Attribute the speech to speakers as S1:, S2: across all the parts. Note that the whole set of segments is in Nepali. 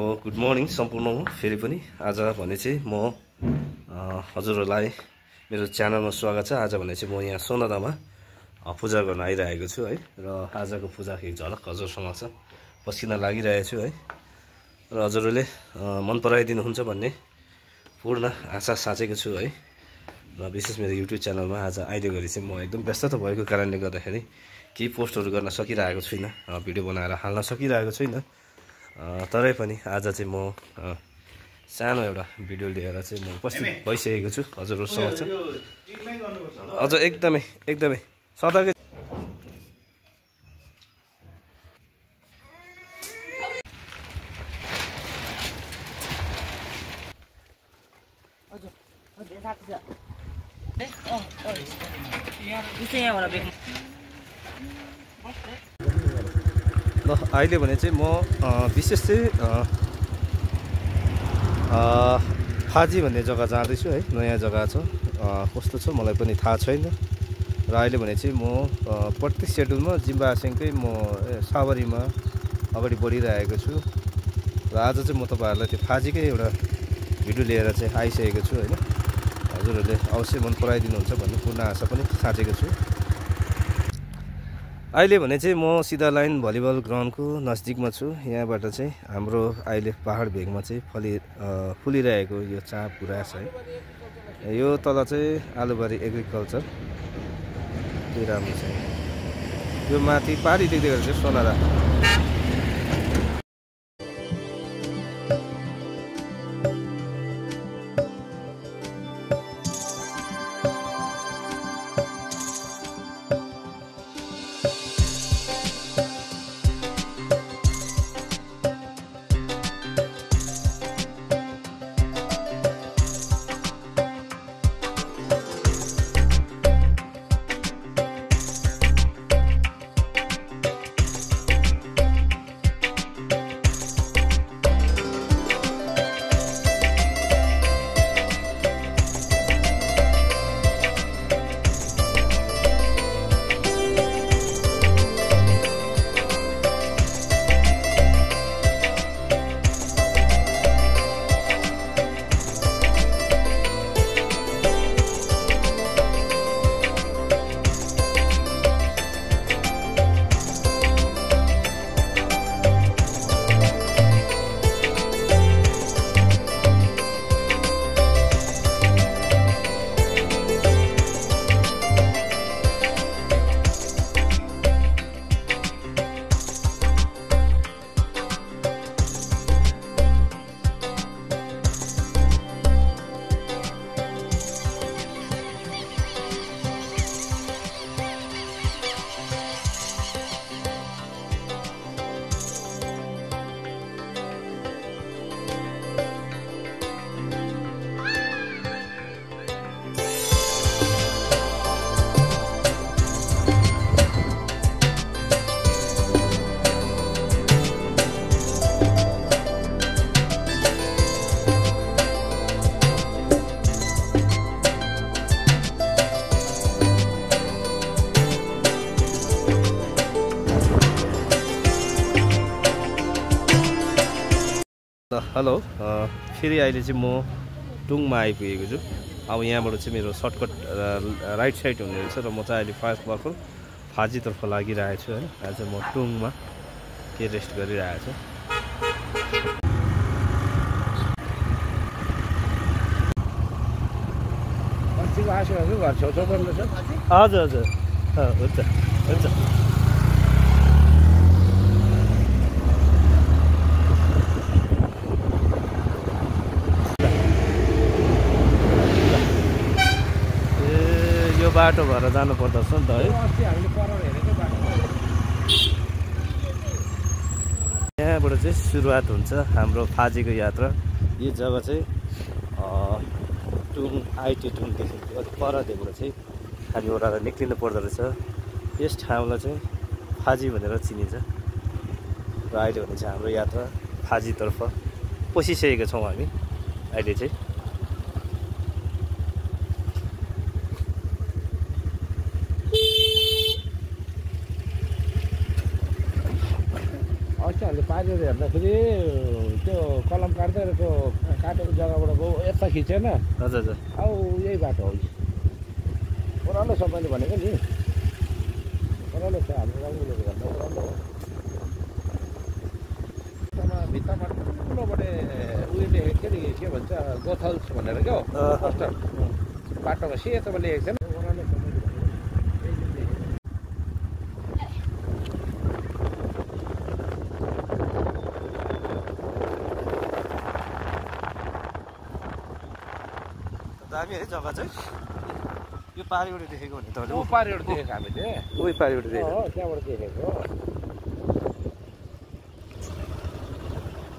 S1: गुड मर्निङ सम्पूर्ण फेरि पनि आज भने चाहिँ म हजुरहरूलाई मेरो च्यानलमा स्वागत छ। आज भने चाहिँ म यहाँ सोनादामा पूजा गर्न आइरहेको छु है। र आजको पूजाको एक झलक हजुर समक्ष पसिना लागिरहेको छु है। र हजुरहरूले मन पराइदिनुहुन्छ भन्ने पूर्ण आशा साँचेको छु है। र विशेष मेरो युट्युब च्यानलमा आज अहिले घरि चाहिँ म एकदम व्यस्तता भएको कारणले गर्दाखेरि केही पोस्टहरू गर्न सकिरहेको छुइनँ, भिडियो बनाएर हाल्न सकिरहेको छुइनँ। तरै पनि आज चाहिँ म सानो एउटा भिडियो लिएर चाहिँ म उपस्थित भइसकेको छु हजुरहरू समक्ष। अझ एकदमै सदाकै ल अहिले भने चाहिँ म विशेष चाहिँ फाजी भन्ने जग्गा जाँदैछु है। नयाँ जग्गा छ, कस्तो छ मलाई पनि थाहा छैन। र अहिले भने चाहिँ म प्रत्येक सेड्युलमा जिम्बासेङकै म सावरीमा अगाडि बढिरहेको छु। र आज चाहिँ म तपाईँहरूलाई त्यो फाजीकै एउटा भिडियो लिएर चाहिँ आइसकेको छु होइन। हजुरहरूले अवश्य मन पराइदिनुहुन्छ भन्ने पूर्ण आशा पनि साँचेको छु। अहिले भने चाहिँ म सिधा लाइन भलिबल ग्राउन्डको नजिकमा छु। यहाँबाट चाहिँ हाम्रो अहिले पहाड भेगमा चाहिँ फुलिरहेको यो चाँप गुराँस है। यो तल चाहिँ आलुबारी एग्रिकल्चर त्यो राम्रो छ। यो माथि पारी देख्दै गरेर चाहिँ सोनादा। हेलो, फेरि अहिले चाहिँ म टुङमा आइपुगेको छु। अब यहाँबाट चाहिँ मेरो सर्टकट राइट साइड हुने रहेछ। र म चाहिँ अहिले फास्ट भर्खर फाजीतर्फ लागिरहेको छु होइन। आज म टुङमा के रेस्ट गरिरहेको छु। हजुर हजुर हुन्छ हुन्छ। बाटो भएर जानु पर्दछ नि त है। यहाँबाट चाहिँ सुरुवात हुन्छ हाम्रो फाजीको यात्रा। यो जग्गा चाहिँ टुङ आइटी टुङदेखि अलिक परदेखिबाट चाहिँ खाली ओह्रालो निक्लिनु पर्दो रहेछ। यस ठाउँलाई चाहिँ फाजी भनेर चिनिन्छ। र अहिले भने चाहिँ हाम्रो यात्रा फाजीतर्फ पसिसकेका छौँ हामी अहिले चाहिँ।
S2: पारेर हेर्दाखेरि त्यो कलम काट्दैको काटेको जग्गाबाट गयो यता खिचेन
S1: हजुर हजुर
S2: औ यही बाटो हो ओह्रालो छ मैले भनेको नि ओह्रालो छ हाम्रो गाउँले भन्दा ओह्रालो भित्तामा ठुलोबाट उयो लेखेको थियो नि के भन्छ गोथल्स भनेर क्या पोस्टर बाटोमा सेतोमा लेखेको छ नि ओह्रालो छ मैले
S1: दामी है जग्गा चाहिँ यो पारिबाट देखेको भने तपाईँले
S2: पारिबाट देखेको हामीले
S1: उही पारिबाट देखेको
S2: त्यहाँबाट देखेको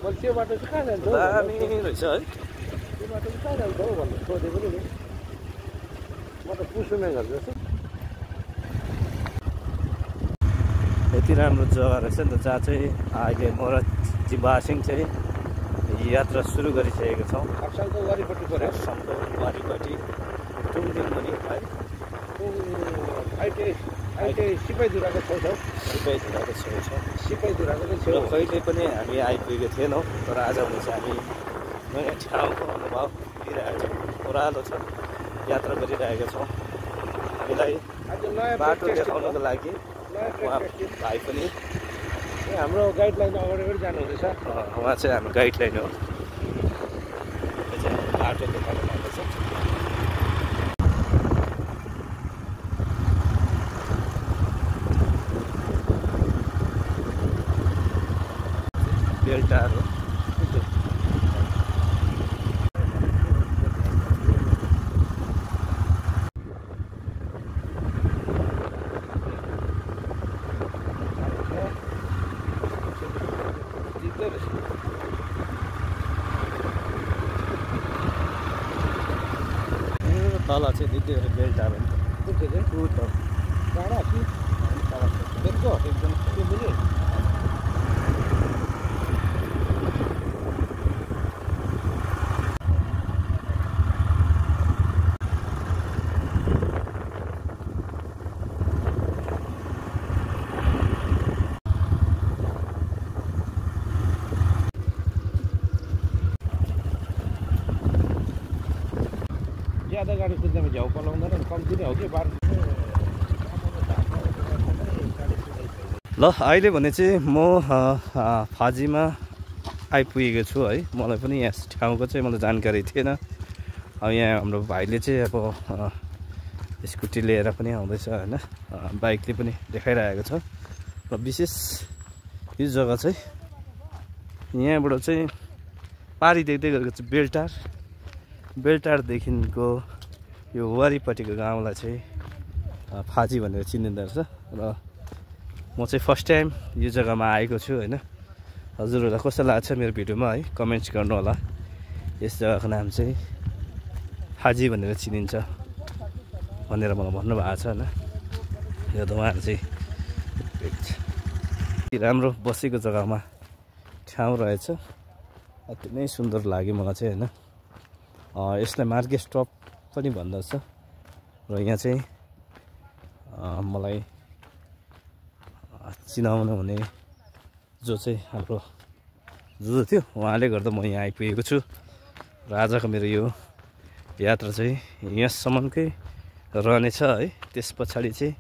S2: मैले त्यो बाटो चाहिँ कहाँ जान्छ
S1: दामी रहेछ है
S2: त्यो बाटो चाहिँ कहाँ जान्छ हौ भनेर सोधेको नि म त पुसुमै घर जस्तो
S1: यति राम्रो जग्गा रहेछ नि त जहाँ चाहिँ अहिले म र जिम्बासिङ चाहिँ यात्रा सुरु गरिसकेको छौँ
S2: खरसाङको वरिपट्टि पऱ्यो
S1: खरसाङको वारिपट्टि टुङदिङ पनि है
S2: आइटी सिपाहीधुराको छेउछाउ
S1: सिपाहीधुराको छेउछाउ
S2: सिपाहीधुराको चाहिँ छेउ
S1: कहिले पनि हामी आइपुगेको थिएनौँ तर आज भने चाहिँ हामी नयाँ ठाउँको अनुभव लिइरहेको छौँ ओह्रालो छ यात्रा गरिरहेका छौँ हामीलाई
S2: आज नयाँ
S1: बाटो देखाउनको लागि उहाँ भाइ पनि
S2: हाम्रो गाइडलाइन अगाडि जानु हुँदैछ
S1: उहाँ चाहिँ हाम्रो गाइडलाइन हो यो चाहिँ बाटो देखाउनु भएको छ बेलटार हो तल चाहिँ दिदीहरू बेलटार हो
S2: कुन चाहिँ
S1: ऊ त
S2: टाढा कि त्यसको एकदम त्यो बुझ्यो ज्यादा गाडी कुद्दामा झ्याउ पलाउँदैन कम्ती नै हो कि बार
S1: ल अहिले भने चाहिँ म फाजीमा आइपुगेको छु है मलाई पनि यस ठाउँको चाहिँ मलाई जानकारी थिएन अब यहाँ हाम्रो भाइले चाहिँ अब स्कुटी लिएर पनि आउँदैछ होइन बाइकले पनि देखाइरहेको छ र विशेष यो जग्गा चाहिँ यहाँबाट चाहिँ पारी देख्दै गरेको चाहिँ बेलटारदेखिको यो वारिपट्टिको गाउँलाई चाहिँ फाजी भनेर चिनिँदो रहेछ र म चाहिँ फर्स्ट टाइम यो जग्गामा आएको छु होइन हजुरहरूलाई कस्तो लाग्छ मेरो भिडियोमा है कमेन्ट्स गर्नु होला यस जग्गाको नाम चाहिँ फाजी भनेर चिनिन्छ भनेर मलाई भन्नुभएको छ होइन यो त उहाँहरू चाहिँ राम्रो बसेको जग्गामा ठाउँ रहेछ अति नै सुन्दर लाग्यो मलाई चाहिँ होइन यसलाई मार्केट स्टप पनि भन्दछ र यहाँ चाहिँ मलाई चिनाउनु हुने जो चाहिँ हाम्रो जो थियो उहाँले गर्दा म यहाँ आइपुगेको छु र आजको मेरो यो यात्रा चाहिँ यहाँसम्मकै रहनेछ है त्यस पछाडि चाहिँ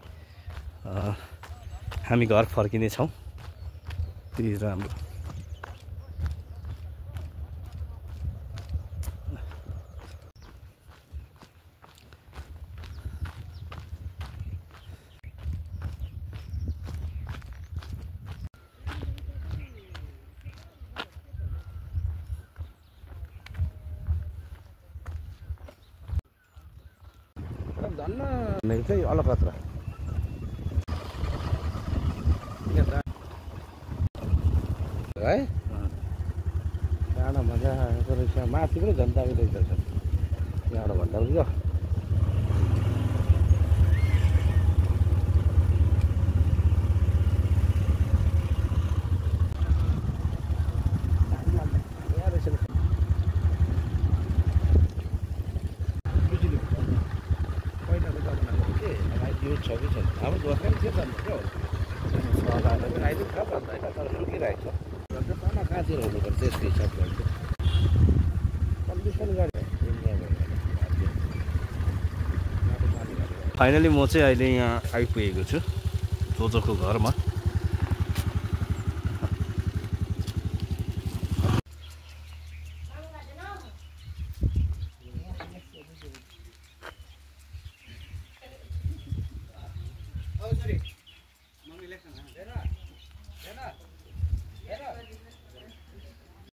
S1: हामी घर फर्किनेछौँ त्यही राम्रो
S2: धन्न चाहिँ अलकत्र है डाँडा मजाको रहेछ माथि पनि झन् दामी रहेछ यहाँबाट भन्दा पनि छ कि छैन हाम्रो गोर्खा थियो त क्या अहिले छ भन्दा होइन तर सुकिरहेको छ कति हुनुपर्छ यसको हिसाब गर्छु कन्डिसन गर्ने
S1: फाइनली म चाहिँ अहिले यहाँ आइपुगेको छु जोजोको घरमा।
S3: Oh, sorry. Mami, listen.